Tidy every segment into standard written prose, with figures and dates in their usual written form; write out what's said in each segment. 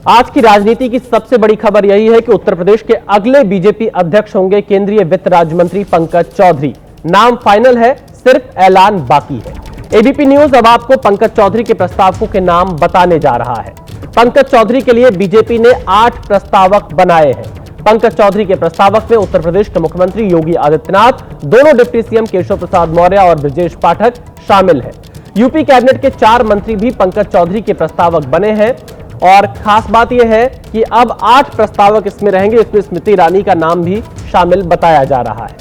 आज की राजनीति की सबसे बड़ी खबर यही है कि उत्तर प्रदेश के अगले बीजेपी अध्यक्ष होंगे केंद्रीय वित्त राज्य मंत्री पंकज चौधरी। नाम फाइनल है, सिर्फ ऐलान बाकी है। एबीपी न्यूज अब आपको पंकज चौधरी के प्रस्तावकों के नाम बताने जा रहा है। पंकज चौधरी के लिए बीजेपी ने 8 प्रस्तावक बनाए हैं। पंकज चौधरी के प्रस्तावक में उत्तर प्रदेश के मुख्यमंत्री योगी आदित्यनाथ, दोनों डिप्टी सीएम केशव प्रसाद मौर्य और ब्रजेश पाठक शामिल हैं। यूपी कैबिनेट के 4 मंत्री भी पंकज चौधरी के प्रस्तावक बने हैं और खास बात यह है कि अब 8 प्रस्तावक इसमें रहेंगे। इसमें स्मृति ईरानी का नाम भी शामिल बताया जा रहा है।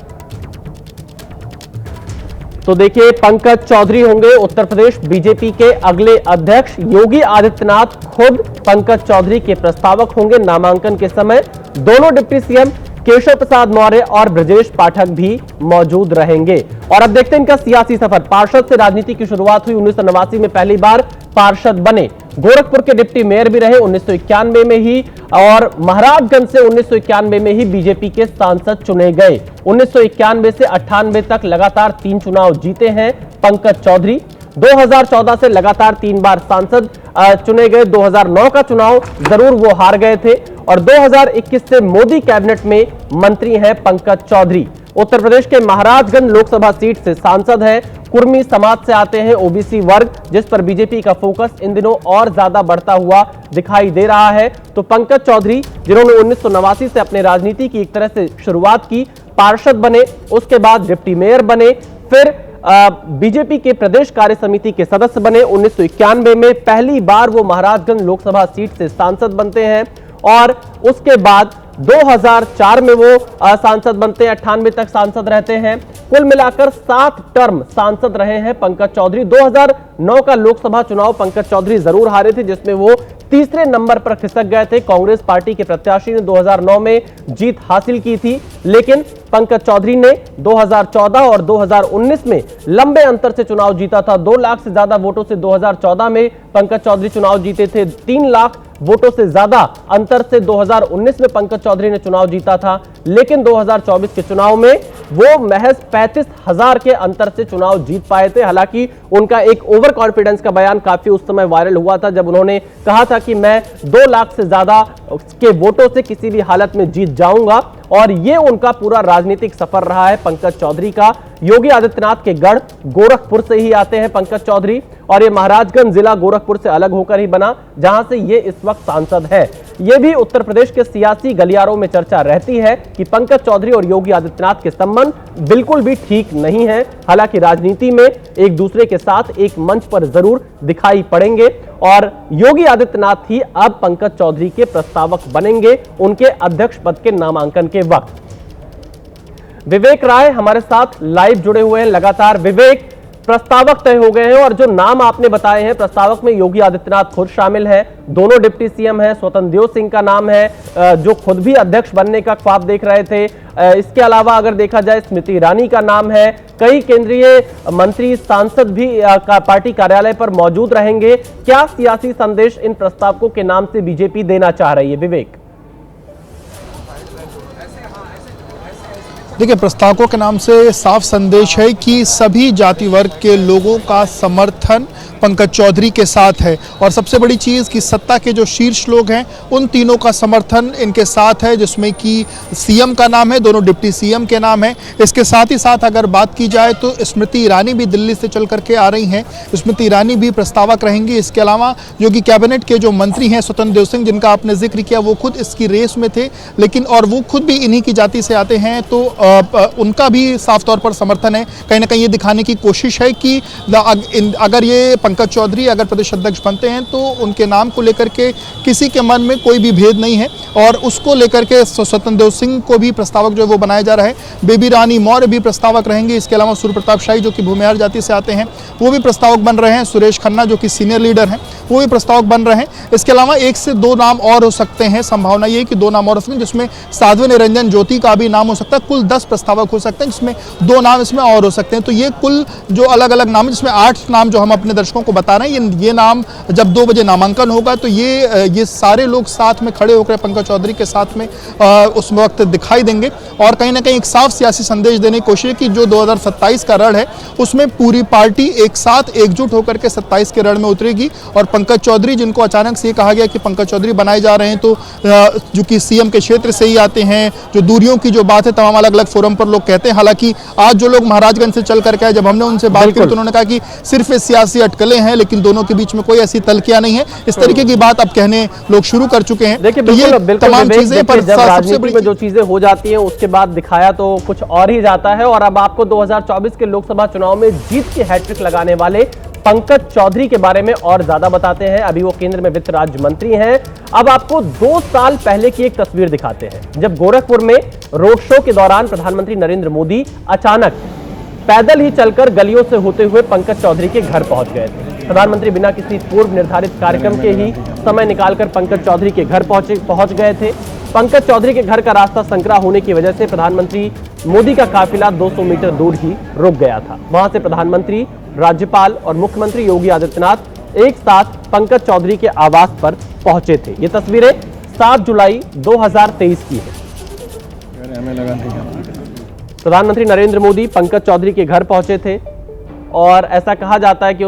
तो देखिए, पंकज चौधरी होंगे उत्तर प्रदेश बीजेपी के अगले अध्यक्ष। योगी आदित्यनाथ खुद पंकज चौधरी के प्रस्तावक होंगे। नामांकन के समय दोनों डिप्टी सीएम केशव प्रसाद मौर्य और ब्रजेश पाठक भी मौजूद रहेंगे। और अब देखते हैं इनका सियासी सफर। पार्षद से राजनीति की शुरुआत हुई। 1989 में पहली बार पार्षद बने। गोरखपुर के डिप्टी मेयर भी रहे 1991 में ही, और महाराजगंज से 1991 में ही बीजेपी के सांसद चुने गए। 1991 से 98 तक लगातार 3 चुनाव जीते हैं पंकज चौधरी। 2014 से लगातार 3 बार सांसद चुने गए। 2009 का चुनाव जरूर वो हार गए थे और 2021 से मोदी कैबिनेट में मंत्री हैं पंकज चौधरी। उत्तर प्रदेश के महाराजगंज लोकसभा सीट से सांसद हैं। कुर्मी समाज से आते हैं, ओबीसी वर्ग, जिस पर बीजेपी का फोकस इन दिनों और ज्यादा बढ़ता हुआ दिखाई दे रहा है। तो पंकज चौधरी, जिन्होंने 1989 से अपने राजनीति की एक तरह से शुरुआत की, पार्षद बने, उसके बाद डिप्टी मेयर बने, फिर बीजेपी के प्रदेश कार्य समिति के सदस्य बने। 1991 में पहली बार वो महाराजगंज लोकसभा सीट से सांसद बनते हैं और उसके बाद 2004 में वो सांसद बनते हैं। 98 तक सांसद रहते हैं। कुल मिलाकर 7 टर्म सांसद रहे हैं पंकज चौधरी। 2009 का लोकसभा चुनाव पंकज चौधरी जरूर हारे थे, जिसमें वो तीसरे नंबर पर खिसक गए थे। कांग्रेस पार्टी के प्रत्याशी ने 2009 में जीत हासिल की थी, लेकिन पंकज चौधरी ने 2014 और 2019 में लंबे अंतर से चुनाव जीता था। 2 लाख से ज्यादा वोटों से 2014 में पंकज चौधरी चुनाव जीते थे। 3 लाख वोटों से ज्यादा अंतर से 2019 में पंकज चौधरी ने चुनाव जीता था, लेकिन 2024 के चुनाव में वो महज 35,000 के अंतर से चुनाव जीत पाए थे। हालांकि उनका एक ओवर कॉन्फिडेंस का बयान काफी उस समय वायरल हुआ था, जब उन्होंने कहा था कि मैं 2 लाख से ज्यादा के वोटों से किसी भी हालत में जीत जाऊंगा। और ये उनका पूरा राजनीतिक सफर रहा है पंकज चौधरी का। योगी आदित्यनाथ के गढ़ गोरखपुर से ही आते हैं पंकज चौधरी, और ये महाराजगंज जिला गोरखपुर से अलग होकर ही बना, जहां से ये इस वक्त सांसद है। ये भी उत्तर प्रदेश के सियासी गलियारों में चर्चा रहती है कि पंकज चौधरी और योगी आदित्यनाथ के संबंध बिल्कुल भी ठीक नहीं है। हालांकि राजनीति में एक दूसरे के साथ एक मंच पर जरूर दिखाई पड़ेंगे और योगी आदित्यनाथ ही अब पंकज चौधरी के प्रस्तावक बनेंगे उनके अध्यक्ष पद के नामांकन के वक्त। विवेक राय हमारे साथ लाइव जुड़े हुए हैं लगातार। विवेक, प्रस्तावक तय हो गए हैं और जो नाम आपने बताए हैं प्रस्तावक में योगी आदित्यनाथ खुद शामिल हैं, दोनों डिप्टी सीएम हैं, स्वतंत्र देव सिंह का नाम है जो खुद भी अध्यक्ष बनने का ख्वाब देख रहे थे। इसके अलावा अगर देखा जाए स्मृति ईरानी का नाम है। कई केंद्रीय मंत्री, सांसद भी पार्टी कार्यालय पर मौजूद रहेंगे। क्या सियासी संदेश इन प्रस्तावकों के नाम से बीजेपी देना चाह रही है, विवेक? देखिए, प्रस्तावकों के नाम से साफ संदेश है कि सभी जाति वर्ग के लोगों का समर्थन पंकज चौधरी के साथ है। और सबसे बड़ी चीज़ कि सत्ता के जो शीर्ष लोग हैं उन तीनों का समर्थन इनके साथ है, जिसमें कि सीएम का नाम है, दोनों डिप्टी सीएम के नाम है। इसके साथ ही साथ अगर बात की जाए तो स्मृति ईरानी भी दिल्ली से चल करके आ रही हैं, स्मृति ईरानी भी प्रस्तावक रहेंगी। इसके अलावा योगी कैबिनेट के जो मंत्री हैं स्वतंत्र देव सिंह, जिनका आपने जिक्र किया, वो खुद इसकी रेस में थे, लेकिन और वो खुद भी इन्हीं की जाति से आते हैं, तो उनका भी साफ तौर पर समर्थन है। कहीं ना कहीं ये दिखाने की कोशिश है कि अगर ये पंकज चौधरी अगर प्रदेश अध्यक्ष बनते हैं तो उनके नाम को लेकर के किसी के मन में कोई भी भेद नहीं है, और उसको लेकर के स्वतंत्र देव सिंह को भी प्रस्तावक जो है वो बनाया जा रहा है। बेबी रानी मौर्य भी प्रस्तावक रहेंगे। इसके अलावा सूर्य प्रताप शाही जो कि भूमिहार जाति से आते हैं वो भी प्रस्तावक बन रहे हैं। सुरेश खन्ना जो कि सीनियर लीडर हैं वो भी प्रस्तावक बन रहे हैं। इसके अलावा 1 से 2 नाम और हो सकते हैं। संभावना ये कि 2 नाम और हो सकते हैं, जिसमें साध्वी निरंजन ज्योति का भी नाम हो सकता है। कुल 10 प्रस्तावक हो सकते हैं, जिसमें 2 नाम इसमें और हो सकते हैं। तो ये कुल जो अलग अलग नाम है, जिसमें 8 नाम जो हम अपने दर्शकों को बता रहे हैं, ये नाम जब 2 बजे नामांकन होगा तो ये सारे लोग साथ में खड़े होकर पंकज चौधरी के साथ में उस वक्त दिखाई देंगे। और कहीं ना कहीं एक साफ सियासी संदेश देने की कोशिश है कि जो 2027 का रण है उसमें पूरी पार्टी एक साथ एकजुट होकर के 27 के रण में उतरेगी और पंकज चौधरी, जिनको अचानक से ये कहा गया कि पंकज चौधरी बनाए जा रहे हैं, तो जो कि सीएम के क्षेत्र से ही आते हैं, जो दूरियों की जो बात है तमाम अलग अलग फोरम पर लोग कहते हैं। हालांकि आज जो लोग महाराजगंज से चल करके आए, जब हमने उनसे बात की तो उन्होंने कहा कि सिर्फ ये सियासी अटकलें हैं, लेकिन दोनों के बीच में कोई ऐसी तलखियां नहीं है। इस तरीके की बात अब कहने लोग शुरू कर चुके हैं। देखिए तो ये तमाम चीजें, पर सबसे बड़ी जो चीजें हो जाती हैं उसके बाद दिखाया तो कुछ और ही जाता है। और अब आपको 2024 के लोकसभा चुनाव में जीत की हैट्रिक लगाने वाले पंकज चौधरी के बारे में और ज्यादा बताते हैं। अभी वो केंद्र में वित्त राज्य मंत्री हैं। अब आपको 2 साल पहले की एक तस्वीर दिखाते हैं, जब गोरखपुर में रोड शो के दौरान प्रधानमंत्री नरेंद्र मोदी अचानक पैदल ही चलकर गलियों से होते हुए पंकज चौधरी के घर पहुंच गए थे। प्रधानमंत्री बिना किसी पूर्व निर्धारित कार्यक्रम के ही समय निकालकर पंकज चौधरी के घर पहुंच गए थे। पंकज चौधरी के घर का रास्ता संकरा होने की वजह से प्रधानमंत्री मोदी का काफिला 200 मीटर दूर ही रुक गया था। वहां से प्रधानमंत्री, राज्यपाल और मुख्यमंत्री योगी आदित्यनाथ एक साथ पंकज चौधरी के आवास पर पहुंचे थे। ये तस्वीरें 7 जुलाई 2023 की है। प्रधानमंत्री नरेंद्र मोदी पंकज चौधरी के घर पहुंचे थे और ऐसा कहा जाता है कि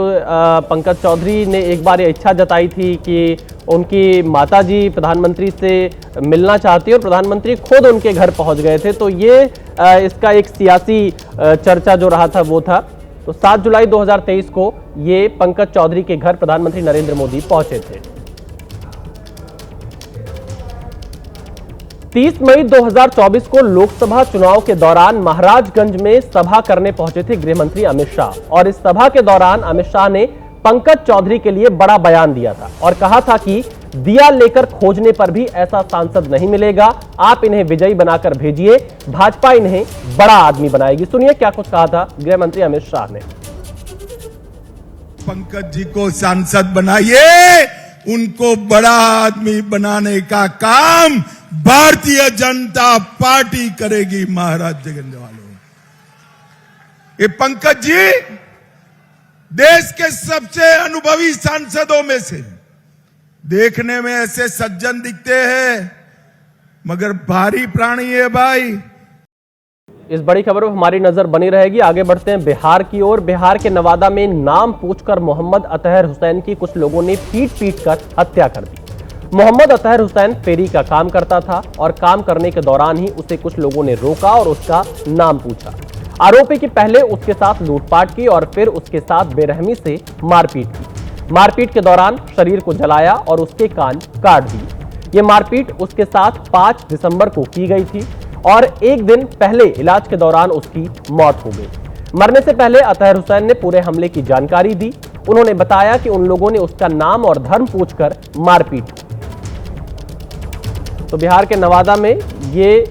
पंकज चौधरी ने एक बार ये इच्छा जताई थी कि उनकी माताजी प्रधानमंत्री से मिलना चाहती है और प्रधानमंत्री खुद उनके घर पहुंच गए थे। तो ये इसका एक सियासी चर्चा जो रहा था वो था। तो 7 जुलाई 2023 को ये पंकज चौधरी के घर प्रधानमंत्री नरेंद्र मोदी पहुंचे थे। 30 मई 2024 को लोकसभा चुनाव के दौरान महाराजगंज में सभा करने पहुंचे थे गृह मंत्री अमित शाह। और इस सभा के दौरान अमित शाह ने पंकज चौधरी के लिए बड़ा बयान दिया था और कहा था कि दिया लेकर खोजने पर भी ऐसा सांसद नहीं मिलेगा, आप इन्हें विजयी बनाकर भेजिए, भाजपा इन्हें बड़ा आदमी बनाएगी। सुनिए क्या कुछ कहा था गृह मंत्री अमित शाह ने। पंकज जी को सांसद बनाइए, उनको बड़ा आदमी बनाने का काम भारतीय जनता पार्टी करेगी। महाराजगंज वालों, ये पंकज जी देश के सबसे अनुभवी सांसदों में से, देखने में ऐसे सज्जन दिखते हैं मगर भारी प्राणी है भाई। इस बड़ी खबर पर हमारी नजर बनी रहेगी। आगे बढ़ते हैं बिहार की ओर। बिहार के नवादा में नाम पूछकर मोहम्मद अतहर हुसैन की कुछ लोगों ने पीट कर हत्या कर दी। मोहम्मद अतहर हुसैन फेरी का काम करता था और काम करने के दौरान ही उसे कुछ लोगों ने रोका और उसका नाम पूछा। आरोपी की पहले उसके साथ लूटपाट की और फिर उसके साथ बेरहमी से मारपीट की। मारपीट के दौरान शरीर को जलाया और उसके कान काट दिए। ये मारपीट उसके साथ 5 दिसंबर को की गई थी और एक दिन पहले इलाज के दौरान उसकी मौत हो गई। मरने से पहले अतहर हुसैन ने पूरे हमले की जानकारी दी। उन्होंने बताया कि उन लोगों ने उसका नाम और धर्म पूछकर मारपीट की। तो बिहार के नवादा में ये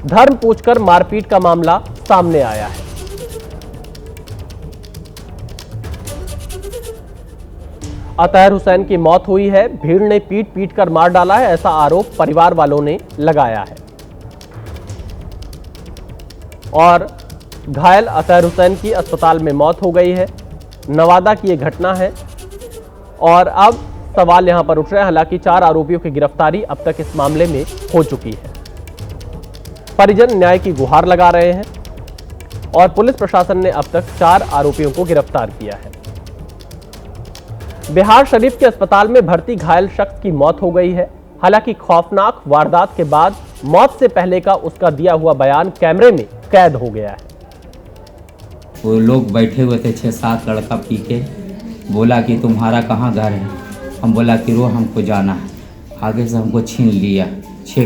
धर्म पूछकर मारपीट का मामला सामने आया है। अतहर हुसैन की मौत हुई है। भीड़ ने पीट कर मार डाला है, ऐसा आरोप परिवार वालों ने लगाया है। और घायल अतहर हुसैन की अस्पताल में मौत हो गई है। नवादा की यह घटना है और अब सवाल यहां पर उठ रहे हैं। हालांकि 4 आरोपियों की गिरफ्तारी अब तक इस मामले में हो चुकी है। परिजन न्याय की गुहार लगा रहे हैं और पुलिस प्रशासन ने अब तक 4 आरोपियों को गिरफ्तार किया है। बिहार शरीफ के अस्पताल में भर्ती घायल शख्स की मौत हो गई है। हालांकि खौफनाक वारदात के बाद मौत से पहले का उसका दिया हुआ बयान कैमरे में कैद हो गया है। वो लोग बैठे हुए थे 6-7 लड़का पी के, बोला कि तुम्हारा कहाँ घर है। हम बोला कि रो हमको जाना है। आगे से हमको छेक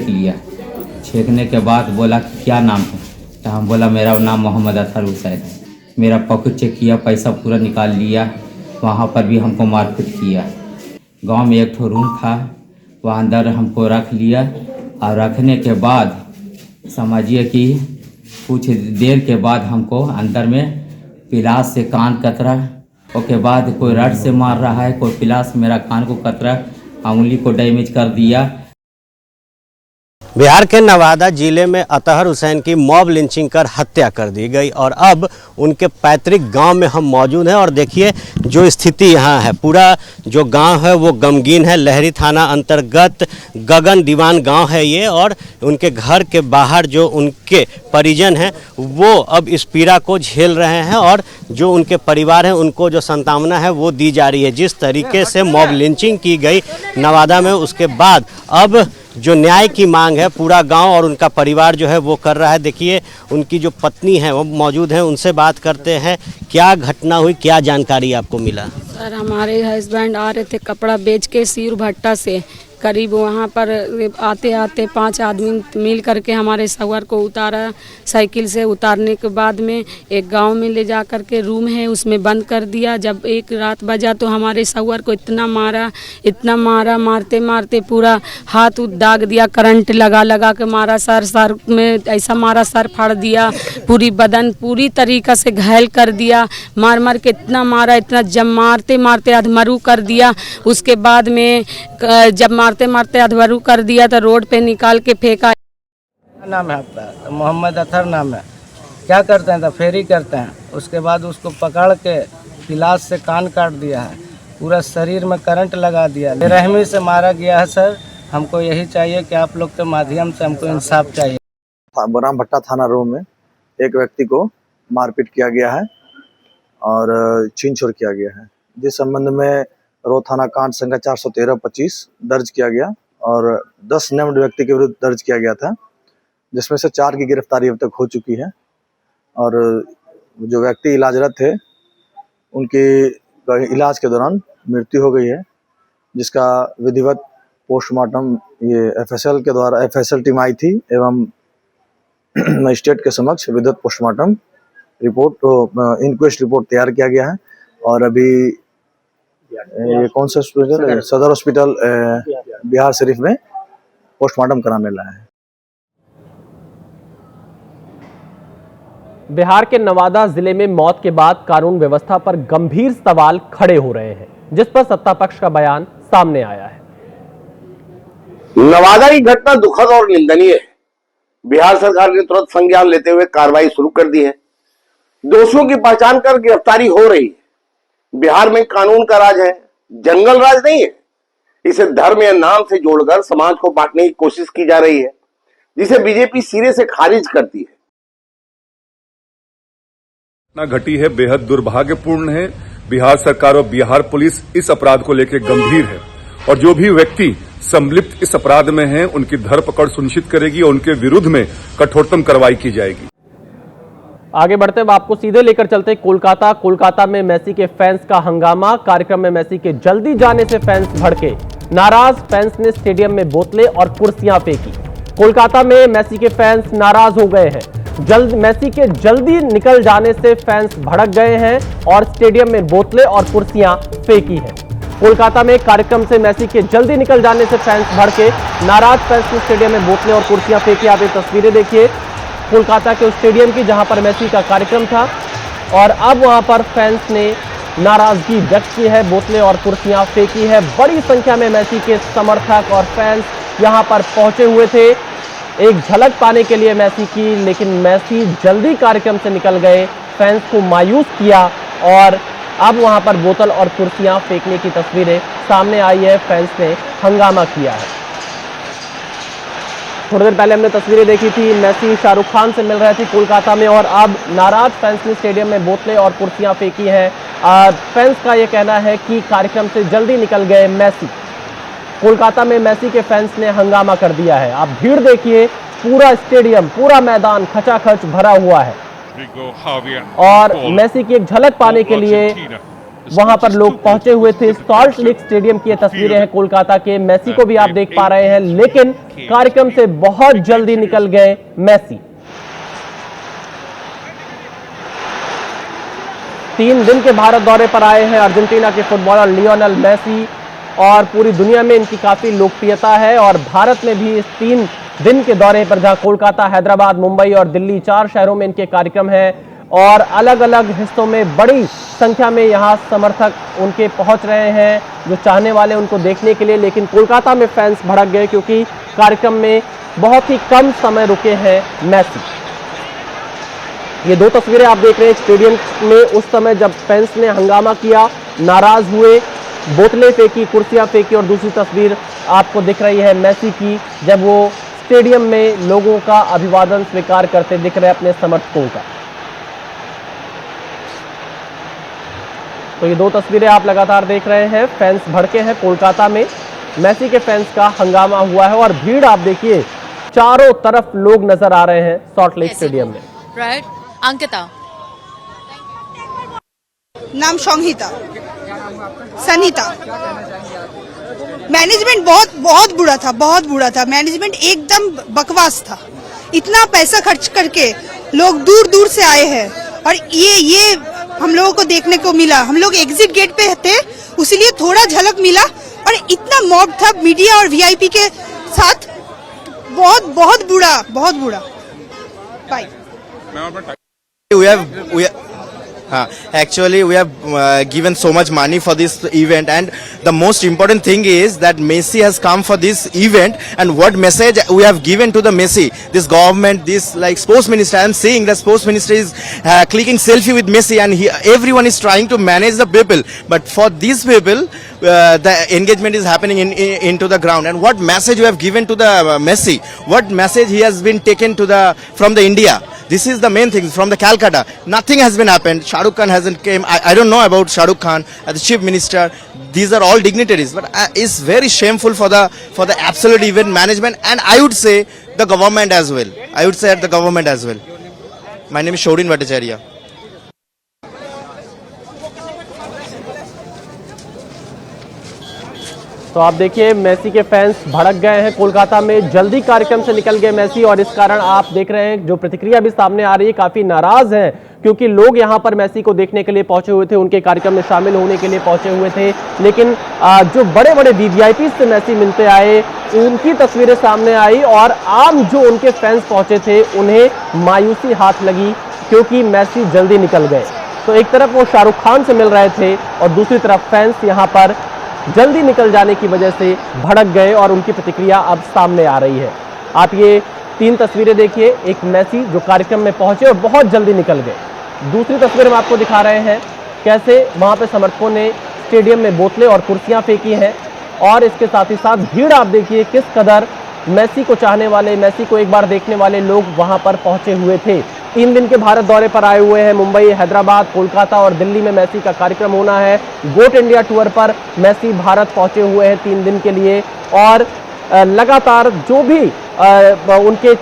लिया। छेकने के बाद बोला कि क्या नाम है, तो हम बोला मेरा नाम मोहम्मद अतहर हुसैन है। मेरा पॉकेट चेक किया, पैसा पूरा निकाल लिया। वहाँ पर भी हमको मारपीट किया। गांव में एक ठो रूम था, वहाँ अंदर हमको रख लिया और रखने के बाद समझिए कि कुछ देर के बाद हमको अंदर में पिलास से कान कतरा, उसके बाद कोई रड से मार रहा है, कोई पिलास मेरा कान को कतरा, उंगली को डैमेज कर दिया। बिहार के नवादा जिले में अतहर हुसैन की मॉब लिंचिंग कर हत्या कर दी गई और अब उनके पैतृक गांव में हम मौजूद हैं और देखिए जो स्थिति यहाँ है। पूरा जो गांव है वो गमगीन है। लहरी थाना अंतर्गत गगन दीवान गांव है ये, और उनके घर के बाहर जो उनके परिजन हैं वो अब इस पीड़ा को झेल रहे हैं और जो उनके परिवार हैं उनको जो सांत्वना है वो दी जा रही है। जिस तरीके से मॉब लिंचिंग की गई नवादा में, उसके बाद अब जो न्याय की मांग है पूरा गांव और उनका परिवार जो है वो कर रहा है। देखिए उनकी जो पत्नी है वो मौजूद हैं, उनसे बात करते हैं। क्या घटना हुई, क्या जानकारी आपको मिला? सर, हमारे हस्बैंड आ रहे थे कपड़ा बेच के सीर भट्टा से, करीब वहाँ पर आते आते 5 आदमी मिल करके हमारे सवर को उतारा। साइकिल से उतारने के बाद में एक गांव में ले जा करके रूम है उसमें बंद कर दिया। जब 1 रात बजा तो हमारे सवर को इतना मारा, मारते मारते पूरा हाथ दाग दिया, करंट लगा के मारा। सर में ऐसा मारा, सर फाड़ दिया, पूरी बदन पूरी तरीक़ा से घायल कर दिया। मार के इतना मारा, इतना जब मारते अधमरू कर दिया। उसके बाद में जब मारते अधमरू कर दिया तो रोड पे निकाल के फेंका। नाम है आपका? मोहम्मद अतहर नाम है। क्या करते हैं? तो फेरी करते हैं। उसके बाद उसको पकड़ के गिलास से कान काट दिया है, पूरा शरीर में करंट लगा दिया। बेरहमी से मारा गया है सर। हमको यही चाहिए कि आप लोग के माध्यम से हमको इंसाफ चाहिए। बराम भट्टा थाना रो में एक व्यक्ति को मारपीट किया गया है और छीन छोड़ किया गया है, जिस संबंध में रो थाना कांड संख्या 413-25 दर्ज किया गया और 10 नेम्ड व्यक्ति के विरुद्ध दर्ज किया गया था, जिसमें से 4 की गिरफ्तारी अब तक हो चुकी है। और जो व्यक्ति इलाजरत थे उनकी इलाज के दौरान मृत्यु हो गई है, जिसका विधिवत पोस्टमार्टम ये एफएसएल के द्वारा, एफएसएल टीम आई थी एवं मजिस्ट्रेट के समक्ष विधिवत पोस्टमार्टम रिपोर्ट, इंक्वेस्ट रिपोर्ट तैयार किया गया है। और अभी ये कौन सा हॉस्पिटल है? सदर हॉस्पिटल बिहार शरीफ में पोस्टमार्टम कराने लाए हैं। बिहार के नवादा जिले में मौत के बाद कानून व्यवस्था पर गंभीर सवाल खड़े हो रहे हैं, जिस पर सत्ता पक्ष का बयान सामने आया है। नवादा की घटना दुखद और निंदनीय है। बिहार सरकार ने तुरंत संज्ञान लेते हुए कार्रवाई शुरू कर दी है। दोषियों की पहचान कर गिरफ्तारी हो रही है। बिहार में कानून का राज है, जंगल राज नहीं है। इसे धर्म या नाम से जोड़कर समाज को बांटने की कोशिश की जा रही है, जिसे बीजेपी सिरे से खारिज करती है। घटी है बेहद दुर्भाग्यपूर्ण है। बिहार सरकार और बिहार पुलिस इस अपराध को लेकर गंभीर है और जो भी व्यक्ति संलिप्त इस अपराध में हैं उनकी धरपकड़ सुनिश्चित करेगी और उनके विरुद्ध में कठोरतम कार्रवाई की जाएगी। आगे बढ़ते हुए आपको सीधे लेकर चलते कोलकाता में मेसी के फैंस का हंगामा। कार्यक्रम में मेसी के जल्दी जाने से फैंस भड़के। नाराज फैंस ने स्टेडियम में बोतलें और कुर्सियां फेंकी। कोलकाता में मेसी के फैंस नाराज हो गए हैं। मेसी के जल्दी निकल जाने से फैंस भड़क गए हैं और स्टेडियम में बोतलें और कुर्सियां फेंकी हैं। कोलकाता में कार्यक्रम से मेसी के जल्दी निकल जाने से फैंस भड़के। नाराज फैंस ने स्टेडियम में बोतलें और कुर्सियां फेंकी। आप ये तस्वीरें देखिए कोलकाता के उस स्टेडियम की जहां पर मेसी का कार्यक्रम था और अब वहां पर फैंस ने नाराजगी व्यक्त की है, बोतलें और कुर्सियां फेंकी है। बड़ी संख्या में मेसी के समर्थक और फैंस यहां पर पहुंचे हुए थे एक झलक पाने के लिए मेसी की, लेकिन मेसी जल्दी कार्यक्रम से निकल गए, फैंस को मायूस किया और अब वहां पर बोतल और कुर्सियां फेंकने की तस्वीरें सामने आई है। फैंस ने हंगामा किया है। थोड़ी देर पहले हमने तस्वीरें देखी थी, मेसी शाहरुख खान से मिल रहे थे कोलकाता में और अब नाराज फैंस ने स्टेडियम में बोतलें और कुर्सियां फेंकी हैं। फैंस का यह कहना है कि कार्यक्रम से जल्दी निकल गए मेसी। कोलकाता में मेसी के फैंस ने हंगामा कर दिया है। आप भीड़ देखिए, पूरा स्टेडियम, पूरा मैदान खचाखच भरा हुआ है और मेसी की एक झलक पाने के लिए वहां पर लोग पहुंचे हुए थे। सॉल्ट लेक स्टेडियम की तस्वीरें हैं कोलकाता के। मेसी को भी आप देख पा रहे हैं, लेकिन कार्यक्रम से बहुत जल्दी निकल गए मेसी। 3 दिन के भारत दौरे पर आए हैं अर्जेंटीना के फुटबॉलर लियोनेल मेसी और पूरी दुनिया में इनकी काफी लोकप्रियता है और भारत में भी इस 3 दिन के दौरे पर, जहां कोलकाता, हैदराबाद, मुंबई और दिल्ली 4 शहरों में इनके कार्यक्रम हैं और अलग अलग हिस्सों में बड़ी संख्या में यहाँ समर्थक उनके पहुंच रहे हैं जो चाहने वाले उनको देखने के लिए। लेकिन कोलकाता में फैंस भड़क गए क्योंकि कार्यक्रम में बहुत ही कम समय रुके हैं मैसी। ये दो तस्वीरें आप देख रहे हैं स्टेडियम में उस समय जब फैंस ने हंगामा किया, नाराज हुए, बोतलें फेंकी, कुर्सियां फेंकी, और दूसरी तस्वीर आपको दिख रही है मैसी की जब वो स्टेडियम में लोगों का अभिवादन स्वीकार करते दिख रहे अपने समर्थकों का। तो ये दो तस्वीरें आप लगातार देख रहे हैं। फैंस भड़के हैं कोलकाता में, मैसी के फैंस का हंगामा हुआ है और भीड़ आप देखिए चारों तरफ लोग नजर आ रहे हैं सॉल्ट लेक स्टेडियम में। राइट, अंकिता नाम, संहिता, सनिता। मैनेजमेंट बहुत बुरा था, बहुत बुरा था। मैनेजमेंट एकदम बकवास था। इतना पैसा खर्च करके लोग दूर दूर से आए हैं और ये हम लोगों को देखने को मिला। हम लोग एग्जिट गेट पे थे, उसीलिए थोड़ा झलक मिला और इतना मॉब था मीडिया और वीआईपी के साथ। बहुत बुरा, बहुत बुरा। Bye. Actually, we have given so much money for this event, and the most important thing is that Messi has come for this event. And what message we have given to the Messi, this government, this like sports minister. I am seeing the sports minister is clicking selfie with Messi, and everyone is trying to manage the people. But for these people, the engagement is happening into the ground. And what message you have given to the Messi? What message he has been taken to from the India? This is the main thing from the Calcutta. Nothing has been happened. Shah Rukh Khan hasn't came. I don't know about Shah Rukh Khan as the chief minister. These are all dignitaries, but it's very shameful for the absolute event management, and I would say the government as well. I would say at the government as well. My name is Shorin Bhattacharya. तो आप देखिए मैसी के fans भड़क गए हैं कोलकाता में, जल्दी कार्यक्रम से निकल गए मैसी, और इस कारण आप देख रहे हैं जो प्रतिक्रिया भी सामने आ रही है, काफी नाराज हैं क्योंकि लोग यहां पर मैसी को देखने के लिए पहुंचे हुए थे, उनके कार्यक्रम में शामिल होने के लिए पहुंचे हुए थे, लेकिन जो बड़े बड़े वीवीआईपी से मैसी मिलते आए उनकी तस्वीरें सामने आई और आम जो उनके फैंस पहुंचे थे उन्हें मायूसी हाथ लगी क्योंकि मैसी जल्दी निकल गए। तो एक तरफ वो शाहरुख खान से मिल रहे थे और दूसरी तरफ फैंस यहाँ पर जल्दी निकल जाने की वजह से भड़क गए और उनकी प्रतिक्रिया अब सामने आ रही है। आप ये तीन तस्वीरें देखिए, एक मैसी जो कार्यक्रम में पहुंचे और बहुत जल्दी निकल गए, दूसरी तस्वीर हम आपको दिखा रहे हैं कैसे वहां पे समर्थकों ने स्टेडियम में बोतलें और कुर्सियां फेंकी हैं, और इसके साथ ही साथ भीड़ आप देखिए किस कदर मैसी को चाहने वाले, मैसी को एक बार देखने वाले लोग वहां पर पहुंचे हुए थे। 3 दिन के भारत दौरे पर आए हुए हैं, मुंबई, हैदराबाद, कोलकाता और दिल्ली में मैसी का कार्यक्रम होना है। गोट इंडिया टूर पर मैसी भारत पहुंचे हुए हैं 3 दिन के लिए, और लगातार जो भी उनके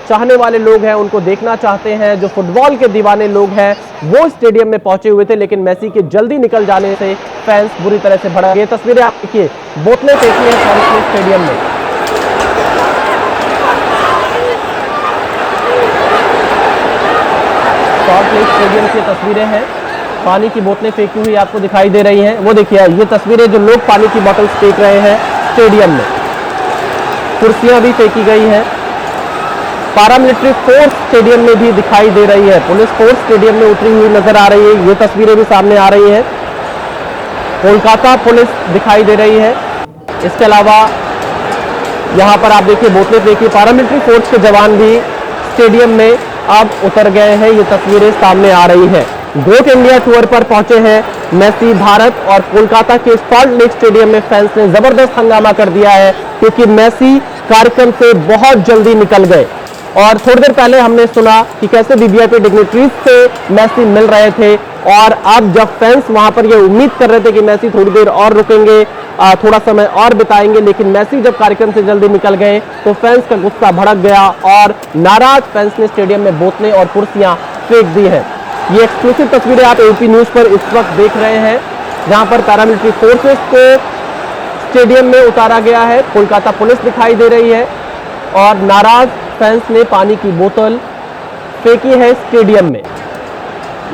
चाहने वाले लोग हैं, उनको देखना चाहते हैं, जो फुटबॉल के दीवाने लोग हैं वो स्टेडियम में पहुंचे हुए थे, लेकिन मैसी के जल्दी निकल जाने से फैंस बुरी तरह से भड़क गए। तस्वीरें आप देखिए, बोतलें फेंकी हैं सॉल्ट लेक स्टेडियम में। सॉल्ट लेक स्टेडियम की तस्वीरें हैं, पानी की बोतलें फेंकी हुई आपको दिखाई दे रही हैं। वो देखिए ये तस्वीरें जो लोग पानी की बोतल फेंक रहे हैं स्टेडियम में, कुर्सियां भी फेंकी गई हैं। पैरामिलिट्री फोर्स स्टेडियम में भी दिखाई दे रही है, पुलिस फोर्स स्टेडियम में उतरी हुई नजर आ रही है, ये तस्वीरें भी सामने आ रही हैं। कोलकाता पुलिस दिखाई दे रही है। इसके अलावा यहाँ पर आप देखिए बोतलें फेंकी, पैरामिलिट्री फोर्स के जवान भी स्टेडियम में अब उतर गए हैं, ये तस्वीरें सामने आ रही हैं। गोट इंडिया टूर पर पहुंचे हैं मैसी भारत, और कोलकाता के सॉल्ट लेक स्टेडियम में फैंस ने जबरदस्त हंगामा कर दिया है क्योंकि मैसी कार्यक्रम से बहुत जल्दी निकल गए। और थोड़ी देर पहले हमने सुना कि कैसे वीवीआईपी डिग्निटरीज से मैसी मिल रहे थे, और अब जब फैंस वहां पर ये उम्मीद कर रहे थे कि मैसी थोड़ी देर और रुकेंगे, थोड़ा समय और बिताएंगे, लेकिन मैसी जब कार्यक्रम से जल्दी निकल गए तो फैंस का गुस्सा भड़क गया और नाराज फैंस ने स्टेडियम में बोतलें और कुर्सियां फेंक दी हैं। ये एक्सक्लूसिव तस्वीरें आप एबीपी न्यूज पर इस वक्त देख रहे हैं, जहां पर पैरामिलिट्री फोर्सेस को स्टेडियम में उतारा गया है, कोलकाता पुलिस दिखाई दे रही है और नाराज फैंस ने पानी की बोतल फेंकी है स्टेडियम में।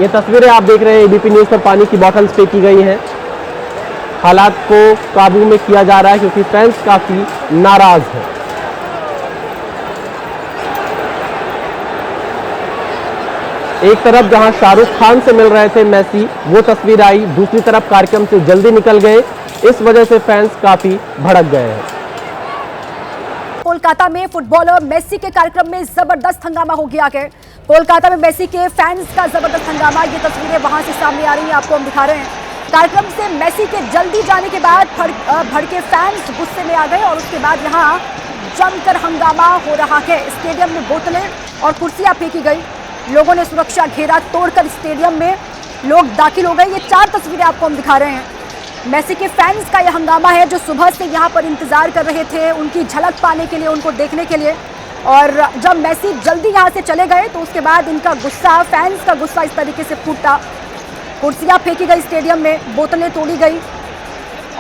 ये तस्वीरें आप देख रहे हैं, एबीपी न्यूज पर पानी की बोतल फेंकी गई हैं। हालात को काबू में किया जा रहा है क्योंकि फैंस काफी नाराज हैं। एक तरफ जहां शाहरुख खान से मिल रहे थे मैसी, वो तस्वीर आई, दूसरी तरफ कार्यक्रम से जल्दी निकल गए, इस वजह से फैंस काफी भड़क गए हैं। कोलकाता में फुटबॉलर मेसी के कार्यक्रम में जबरदस्त हंगामा हो गया है। कोलकाता में मेसी के फैंस का जबरदस्त हंगामा, ये तस्वीरें वहां से सामने आ रही हैं, आपको हम दिखा रहे हैं। कार्यक्रम से मेसी के जल्दी जाने के बाद भड़के फैंस गुस्से में आ गए और उसके बाद यहाँ जमकर हंगामा हो रहा है। स्टेडियम में बोतलें और कुर्सियां फेंकी गई, लोगों ने सुरक्षा घेरा तोड़कर स्टेडियम में लोग दाखिल हो गए। ये 4 तस्वीरें आपको हम दिखा रहे हैं। मेसी के फैंस का यह हंगामा है जो सुबह से यहाँ पर इंतजार कर रहे थे उनकी झलक पाने के लिए, उनको देखने के लिए। और जब मेसी जल्दी यहाँ से चले गए तो उसके बाद इनका गुस्सा, फैंस का गुस्सा इस तरीके से फूटा। कुर्सियां फेंकी गई स्टेडियम में, बोतलें तोड़ी गई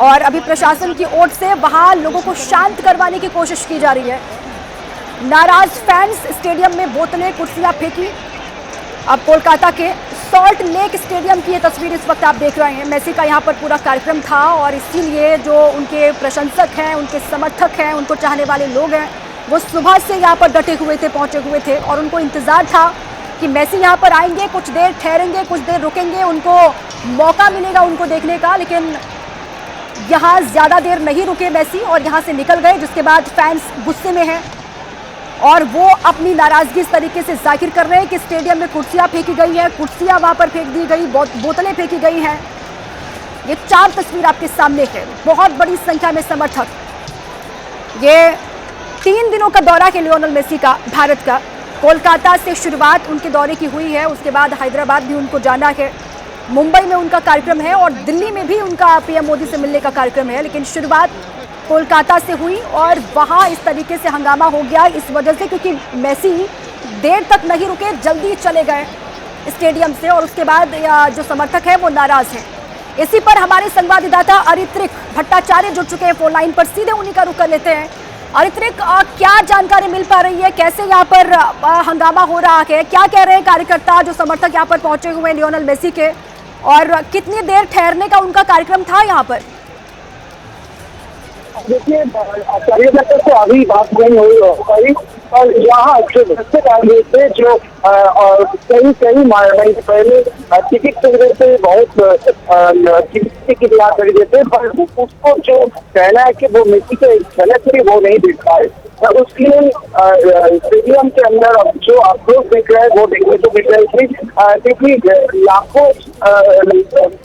और अभी प्रशासन की ओर से वहां लोगों को शांत करवाने की कोशिश की जा रही है। नाराज फैंस स्टेडियम में बोतलें, कुर्सियां फेंकी। अब कोलकाता के सॉल्ट लेक स्टेडियम की ये तस्वीर इस वक्त आप देख रहे हैं। मेसी का यहाँ पर पूरा कार्यक्रम था और इसीलिए जो उनके प्रशंसक हैं, उनके समर्थक हैं, उनको चाहने वाले लोग हैं, वो सुबह से यहाँ पर डटे हुए थे, पहुंचे हुए थे और उनको इंतजार था कि मेसी यहाँ पर आएंगे, कुछ देर ठहरेंगे, कुछ देर रुकेंगे, उनको मौका मिलेगा उनको देखने का। लेकिन यहाँ ज़्यादा देर नहीं रुके मेसी और यहाँ से निकल गए, जिसके बाद फैंस गुस्से में हैं और वो अपनी नाराज़गी इस तरीके से जाहिर कर रहे हैं कि स्टेडियम में कुर्सियाँ फेंकी गई हैं, कुर्सियाँ वहाँ पर फेंक दी गई, बोतलें फेंकी गई हैं। ये 4 तस्वीर आपके सामने है। बहुत बड़ी संख्या में समर्थक। ये 3 दिनों का दौरा है लियोनेल मेसी का भारत का। कोलकाता से शुरुआत उनके दौरे की हुई है, उसके बाद हैदराबाद भी उनको जाना है, मुंबई में उनका कार्यक्रम है और दिल्ली में भी उनका पीएम मोदी से मिलने का कार्यक्रम है। लेकिन शुरुआत कोलकाता से हुई और वहाँ इस तरीके से हंगामा हो गया इस वजह से क्योंकि मेसी देर तक नहीं रुके, जल्दी चले गए स्टेडियम से और उसके बाद जो समर्थक हैं वो नाराज़ हैं। इसी पर हमारे संवाददाता अरित्रिक भट्टाचार्य जुड़ चुके हैं फोन लाइन पर, सीधे उन्हीं का रुख कर लेते हैं। अरित्रिक, क्या जानकारी मिल पा रही है, कैसे यहाँ पर हंगामा हो रहा है, क्या कह रहे हैं कार्यकर्ता जो समर्थक यहाँ पर पहुंचे हुए हैं लियोनेल मेसी के, और कितनी देर ठहरने का उनका कार्यक्रम था यहाँ पर? देखिए, कार्यकर्ता तो अभी बात नहीं हुई और यहाँ जो दर्शक आ गए थे जो कई महीने पहले टिकट खरीदे थे, बहुत टिकट ला खरीदे थे, पर उसको जो कहना है कि वो मेसी के झलक थी वो नहीं दिख पाए। उसके लिए स्टेडियम के अंदर अब जो आप लोग देख रहे हैं वो देखने को मिल रही थी क्योंकि लाखों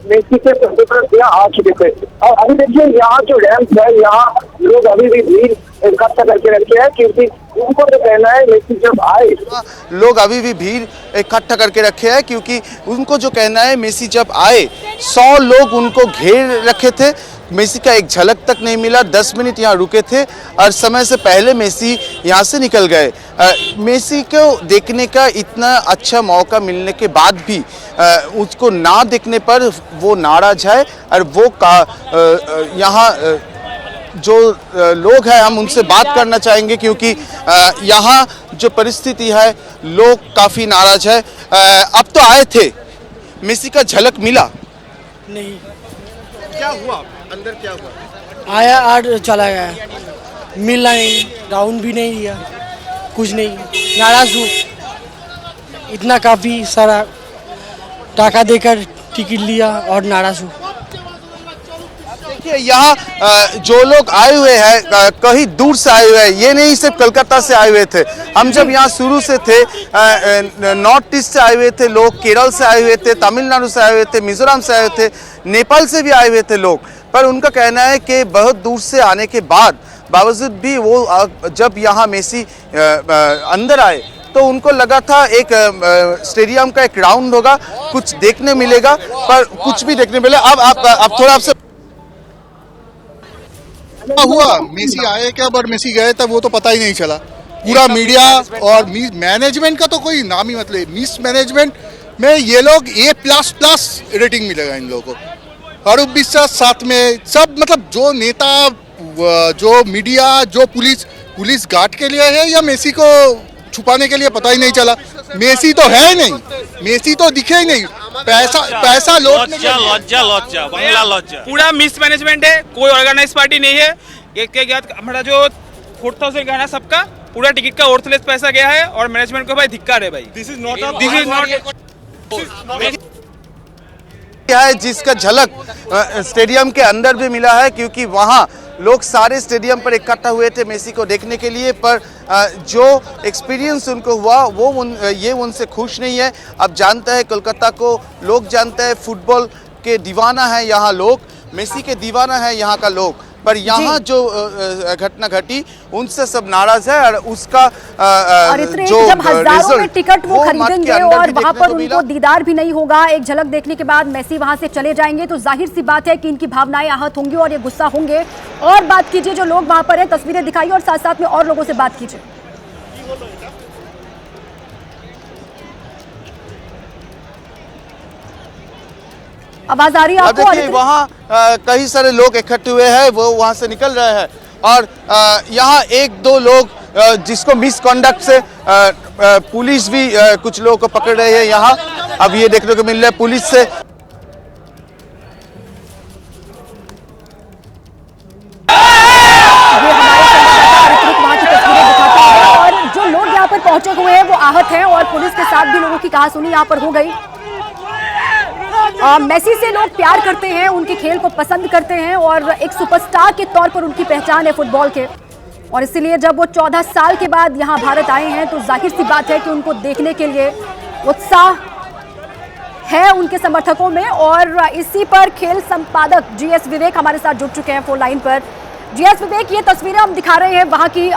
मेसी के सपोर्टर्स यहाँ आ चुके थे। और अभी देखिए यहाँ जो रैंप है, यहाँ लोग अभी भी भीड़ इकट्ठा करके रखे हैं क्योंकि उनको जो कहना है मेसी जब आए, लोग अभी भी भीड़ इकट्ठा करके रखे हैं क्योंकि उनको जो कहना है मेसी जब आए 100 लोग उनको घेर रखे थे। मेसी का एक झलक तक नहीं मिला, 10 मिनट यहाँ रुके थे और समय से पहले मेसी यहाँ से निकल गए। मेसी को देखने का इतना अच्छा मौका मिलने के बाद भी उसको ना देखने पर वो नाराज है और वो यहाँ जो लोग हैं हम उनसे बात करना चाहेंगे क्योंकि यहाँ जो परिस्थिति है लोग काफ़ी नाराज है। अब तो आए थे, मेसी का झलक मिला नहीं, क्या हुआ अंदर, क्या हुआ? आया और चला गया, मिला नहीं, राउंड भी नहीं दिया, कुछ नहीं, नाराज हूँ। इतना काफ़ी सारा टाका देकर टिकट लिया और नाराज हूँ। देखिए यहाँ जो लोग आए हुए हैं कहीं दूर से आए हुए हैं, ये नहीं सिर्फ कलकत्ता से आए हुए थे। हम जब यहाँ शुरू से थे नॉर्थ ईस्ट से आए हुए थे लोग, केरल से आए हुए थे, तमिलनाडु से आए हुए थे, मिजोरम से आए हुए थे, नेपाल से भी आए हुए थे लोग। पर उनका कहना है कि बहुत दूर से आने के बावजूद भी वो जब यहाँ मेसी अंदर आए तो उनको लगा था एक स्टेडियम का एक राउंड होगा, कुछ देखने मिलेगा, पर कुछ भी देखने मिले। अब थोड़ा आपसे हुआ, मेसी आए क्या और मेसी गए तब वो तो पता ही नहीं चला। पूरा मीडिया और मैनेजमेंट का तो कोई नाम ही मतलब, मिस मैनेजमेंट में ये लोग A++ रेटिंग मिलेगा इन लोगों को। फारूक विश्वास साथ में सब, मतलब जो नेता, जो मीडिया, जो पुलिस गार्ड के लिए है या मेसी को छुपाने के लिए पता ही नहीं चला। मेसी तो है नहीं, मेसी तो दिखे ही नहीं। पैसा लज्जा पूरा मिस मैनेजमेंट है, कोई ऑर्गेनाइज पार्टी नहीं है। हमारा जो 4000 गया है सबका, पूरा टिकट का ऑर्थलेस पैसा गया है और मैनेजमेंट को भाई धिक्कार है भाई। दिस इज नॉट है जिसका झलक स्टेडियम के अंदर भी मिला है क्योंकि वहाँ लोग सारे स्टेडियम पर इकट्ठा हुए थे मेसी को देखने के लिए, पर जो एक्सपीरियंस उनको हुआ वो ये उनसे खुश नहीं है। अब जानते हैं कोलकाता को लोग जानते हैं, फुटबॉल के दीवाना है यहाँ लोग, मेसी के दीवाना है यहाँ का लोग, पर यहाँ जो घटना घटी उनसे सब नाराज है। और उसका और इतने जब हजारों में टिकट वो खरीदेंगे और वहां पर उनको दीदार भी नहीं होगा, एक झलक देखने के बाद मेसी वहां से चले जाएंगे, तो जाहिर सी बात है कि इनकी भावनाएं आहत होंगी और ये गुस्सा होंगे। और बात कीजिए जो लोग वहां पर हैं, तस्वीरें दिखाइए और साथ साथ में और लोगों से बात कीजिए। आवाज आ रही है आपको? देखिए वहाँ कई सारे लोग इकट्ठे हुए हैं, वो वहाँ से निकल रहे हैं और यहाँ एक दो लोग जिसको मिसकंडक्ट से पुलिस भी कुछ लोगों को पकड़ रही है यहाँ। अब ये देखने को मिल रहा है पुलिस से और जो लोग यहाँ पर पहुंचे हुए हैं वो आहत हैं और पुलिस के साथ भी लोगों की कहासुनी यहाँ पर हो गई। मेसी से लोग प्यार करते हैं, उनके खेल को पसंद करते हैं और एक सुपरस्टार के तौर पर उनकी पहचान है फुटबॉल के, और इसीलिए जब वो 14 साल के बाद यहाँ भारत आए हैं तो जाहिर सी बात है कि उनको देखने के लिए उत्साह है उनके समर्थकों में। और इसी पर खेल संपादक जीएस विवेक हमारे साथ जुड़ चुके हैं फोन लाइन पर। जीएस विवेक, ये तस्वीरें हम दिखा रहे हैं वहाँ की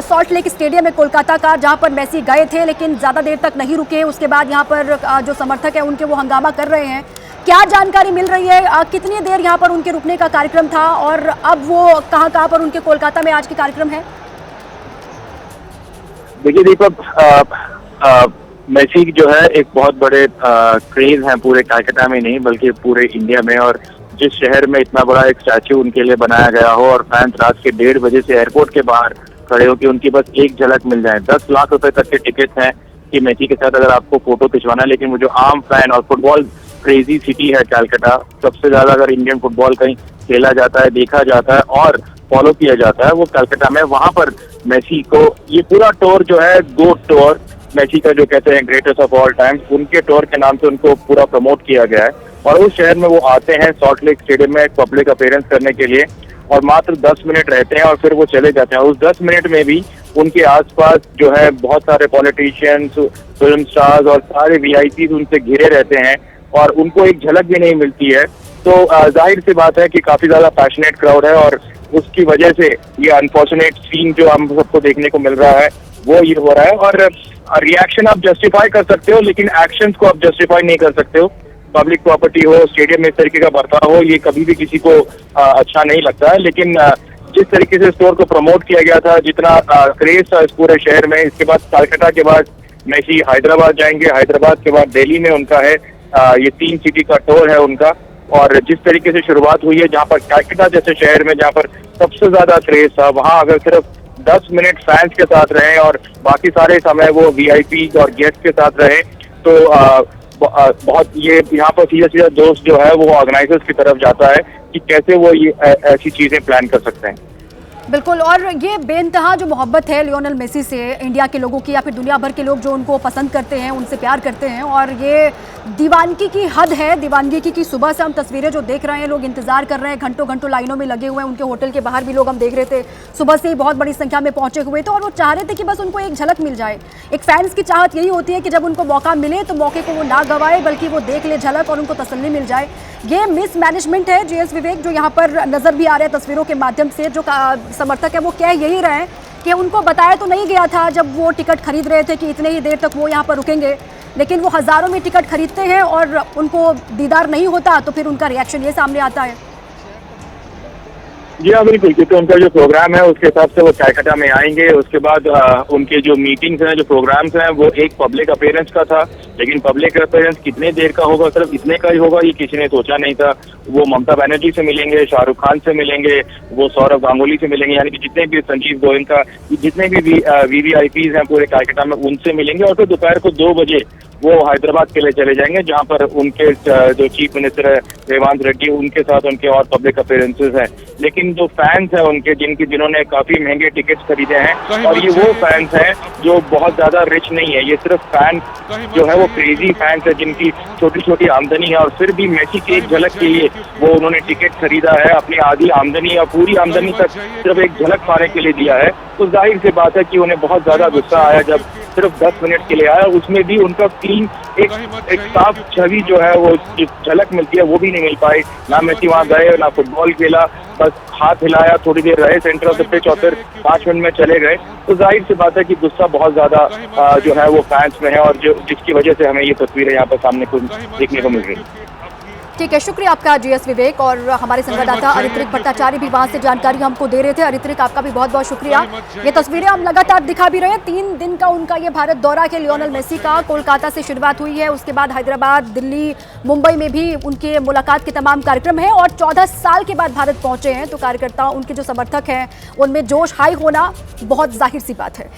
सॉल्ट लेक स्टेडियम में कोलकाता का, जहाँ पर मेसी गए थे लेकिन ज़्यादा देर तक नहीं रुके। उसके बाद यहाँ पर जो समर्थक है उनके वो हंगामा कर रहे हैं। क्या जानकारी मिल रही है, कितनी देर यहाँ पर उनके रुकने का कार्यक्रम था और अब वो कहाँ पर उनके कोलकाता में आज के कार्यक्रम है? देखिए दीपक, मेसी जो है एक बहुत बड़े क्रेज हैं पूरे कलकत्ता में नहीं बल्कि पूरे इंडिया में, और जिस शहर में इतना बड़ा एक स्टैच्यू उनके लिए बनाया गया हो और फैंस रात के 1:30 बजे से एयरपोर्ट के बाहर खड़े हो कि उनकी बस एक झलक मिल जाए। 10 लाख रुपए तक के टिकट हैं कि मेसी के साथ अगर आपको फोटो खिंचवाना है, लेकिन वो जो आम फैन और फुटबॉल क्रेजी सिटी है कलकत्ता, सबसे ज्यादा अगर इंडियन फुटबॉल कहीं खेला जाता है, देखा जाता है और फॉलो किया जाता है वो कलकत्ता में। वहां पर मेसी को ये पूरा टूर जो है, गोट टूर, मेसी का जो कहते हैं ग्रेटेस्ट ऑफ ऑल टाइम, उनके टूर के नाम से उनको पूरा प्रमोट किया गया है। और उस शहर में वो आते हैं सॉल्ट लेक स्टेडियम में पब्लिक अपीयरेंस करने के लिए और मात्र 10 मिनट रहते हैं और फिर वो चले जाते हैं। उस 10 मिनट में भी उनके आसपास जो है बहुत सारे पॉलिटिशियंस, फिल्म स्टार्स और सारे वीआईपी उनसे घिरे रहते हैं और उनको एक झलक भी नहीं मिलती है। तो जाहिर सी बात है कि काफी ज्यादा पैशनेट क्राउड है और उसकी वजह से ये अनफॉर्चुनेट सीन जो हम सबको देखने को मिल रहा है वो ये हो रहा है। और रिएक्शन आप जस्टिफाई कर सकते हो लेकिन एक्शंस को आप जस्टिफाई नहीं कर सकते हो। पब्लिक प्रॉपर्टी हो, स्टेडियम में इस तरीके का बर्ताव हो, ये कभी भी किसी को अच्छा नहीं लगता है। लेकिन जिस तरीके से स्टोर को प्रमोट किया गया था, जितना क्रेज था इस पूरे शहर में, इसके बाद कलकत्ता के बाद मेसी हैदराबाद जाएंगे, हैदराबाद के बाद दिल्ली में उनका है, ये 3 सिटी का टूर है उनका। और जिस तरीके से शुरुआत हुई है, जहाँ पर कलकत्ता जैसे शहर में जहाँ पर सबसे ज्यादा क्रेज था, वहाँ अगर सिर्फ 10 मिनट फैंस के साथ रहे और बाकी सारे समय वो वीआईपी और गेस्ट के साथ रहे, तो बहुत ये यहाँ पर सीधा दोस्त जो है वो ऑर्गेनाइजर्स की तरफ जाता है कि कैसे वो ये ऐसी चीजें प्लान कर सकते हैं। बिल्कुल, और ये बेइंतहा जो मोहब्बत है लियोनेल मेसी से इंडिया के लोगों की या फिर दुनिया भर के लोग जो उनको पसंद करते हैं, उनसे प्यार करते हैं, और ये दीवानगी की हद है, दीवानगी की सुबह से हम तस्वीरें जो देख रहे हैं, लोग इंतजार कर रहे हैं, घंटों घंटों लाइनों में लगे हुए हैं। उनके होटल के बाहर भी लोग हम देख रहे थे, सुबह से ही बहुत बड़ी संख्या में पहुंचे हुए थे और वो चाह रहे थे कि बस उनको एक झलक मिल जाए। एक फैंस की चाहत यही होती है कि जब उनको मौका मिले तो मौके को वो ना गवाए बल्कि वो देख ले झलक और उनको तसल्ली मिल जाए। ये मिस मैनेजमेंट है जीएस विवेक, जो यहाँ पर नजर भी आ रहा है तस्वीरों के माध्यम से। जो समर्थक है वो कह यही रहे हैं कि उनको बताया तो नहीं गया था जब वो टिकट खरीद रहे थे कि इतने ही देर तक वो यहाँ पर रुकेंगे, लेकिन वो हजारों में टिकट खरीदते हैं और उनको दीदार नहीं होता तो फिर उनका रिएक्शन ये सामने आता है। जी हाँ बिल्कुल, क्योंकि उनका जो प्रोग्राम है उसके हिसाब से वो कलकत्ता में आएंगे। उसके बाद उनके जो मीटिंग्स हैं, जो प्रोग्राम्स हैं, वो एक पब्लिक अपीयरेंस का था, लेकिन पब्लिक अपीयरेंस कितने देर का होगा, सिर्फ इतने का ही होगा ये किसी ने सोचा नहीं था। वो ममता बनर्जी से मिलेंगे, शाहरुख खान से मिलेंगे, वो सौरभ गांगुली से मिलेंगे, यानी कि जितने भी संजीव गोयनका, जितने भी वीवीआईपीज हैं पूरे कलकत्ता में उनसे मिलेंगे और फिर दोपहर को 2 बजे वो हैदराबाद के लिए चले जाएंगे, जहां पर उनके जो चीफ मिनिस्टर है रेवांत रेड्डी, उनके साथ उनके और पब्लिक अपीयरेंसेस हैं। लेकिन लेकिन जो फैंस हैं उनके जिन्होंने काफी महंगे टिकट्स खरीदे हैं, और ये वो फैंस हैं जो बहुत ज्यादा रिच नहीं है, ये सिर्फ फैंस जो है वो क्रेजी फैंस है जिनकी छोटी छोटी आमदनी है, और फिर भी मेसी की एक झलक के लिए वो उन्होंने टिकट खरीदा है, अपनी आधी आमदनी या पूरी आमदनी तक सिर्फ एक झलक पाने के लिए दिया है। तो जाहिर सी बात है कि उन्हें बहुत ज्यादा गुस्सा आया जब सिर्फ 10 मिनट के लिए आया, उसमें भी उनका क्लीन एक साफ छवि जो है वो झलक मिलती है वो भी नहीं मिल पाई। ना मेसी वहाँ गए, ना फुटबॉल खेला, बस हाथ हिलाया, थोड़ी देर रहे सेंटर ऑफ द पिच और फिर 5 मिनट में चले गए। तो जाहिर सी बात है कि गुस्सा बहुत ज्यादा जो है वो फैंस में है, और जिसकी वजह से हमें ये तस्वीरें यहाँ पर सामने को देखने को मिल रही है। ठीक है, शुक्रिया आपका जीएस विवेक। और हमारे संवाददाता अरित्रिक भट्टाचार्य भी वहां से जानकारी हमको दे रहे थे। अरित्रिक, आपका भी बहुत बहुत शुक्रिया। ये तस्वीरें हम लगातार दिखा भी रहे हैं। 3 दिन का उनका ये भारत दौरा के लियोनेल मेसी का कोलकाता से शुरुआत हुई है, उसके बाद हैदराबाद, दिल्ली, मुंबई में भी उनके मुलाकात के तमाम कार्यक्रम हैं, और 14 साल के बाद भारत पहुंचे हैं। तो कार्यकर्ता, उनके जो समर्थक हैं, उनमें जोश हाई होना बहुत जाहिर सी बात है।